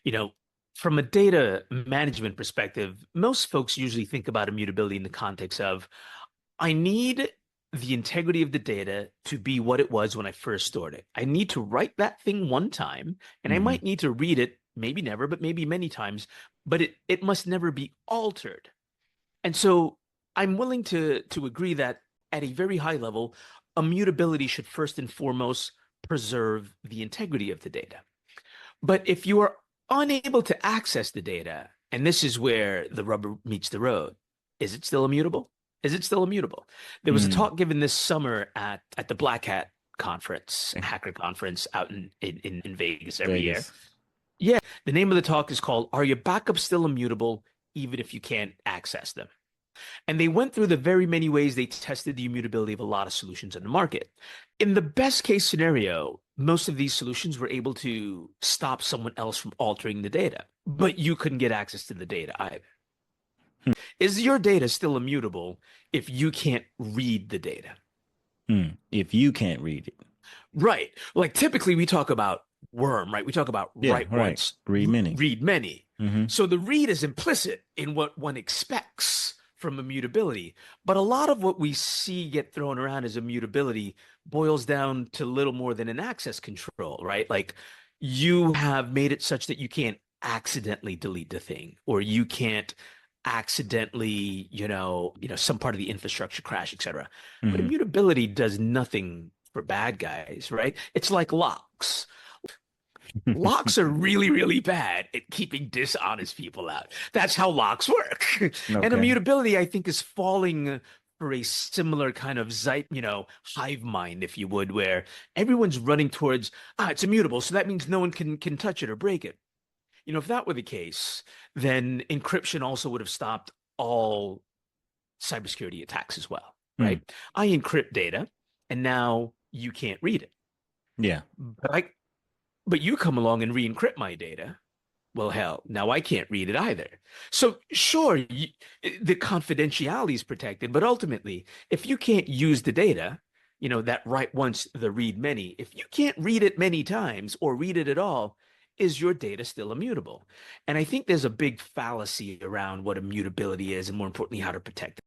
You know, from a data management perspective, most folks usually think about immutability in the context of I need the integrity of the data to be what it was when I first stored it. I need to write that thing one time, and I Hmm. might need to read it, maybe never, but maybe many times, but it must never be altered. And so I'm willing to agree that at a very high level, immutability should first and foremost preserve the integrity of the data. But if you are unable to access the data, and this is where the rubber meets the road, is it still immutable? Is it still immutable? There was a Hmm. talk given this summer at the Black Hat conference, hacker conference out in Vegas every year. Vegas. Yeah, the name of the talk is called Are Your Backups Still Immutable Even If You Can't Access Them? And they went through the very many ways they tested the immutability of a lot of solutions in the market. In the best case scenario, most of these solutions were able to stop someone else from altering the data, but you couldn't get access to the data either. Hmm. Is your data still immutable if you can't read the data? Hmm. If you can't read it. Right. Like typically we talk about worm, right? We talk about Yeah, write right. once, Read many. read many. Hmm. So the read is implicit in what one expects from immutability. But a lot of what we see get thrown around as immutability boils down to little more than an access control, right? Like you have made it such that you can't accidentally delete the thing, or you can't accidentally, some part of the infrastructure crash, etc. But Hmm. immutability does nothing for bad guys, right? It's like locks. Locks are really, really bad at keeping dishonest people out. That's how locks work. And Okay. immutability, I think, is falling for a similar kind of hive mind, if you would, where everyone's running towards, it's immutable, so that means no one can touch it or break it. If that were the case, then encryption also would have stopped all cybersecurity attacks as well, Hmm. right? I encrypt data, and now you can't read it. Yeah. But I but you come along and re-encrypt my data. Well, hell, now I can't read it either. So sure, the confidentiality is protected, but ultimately, if you can't use the data, that write once, the read many, if you can't read it many times or read it at all, is your data still immutable? And I think there's a big fallacy around what immutability is and more importantly, how to protect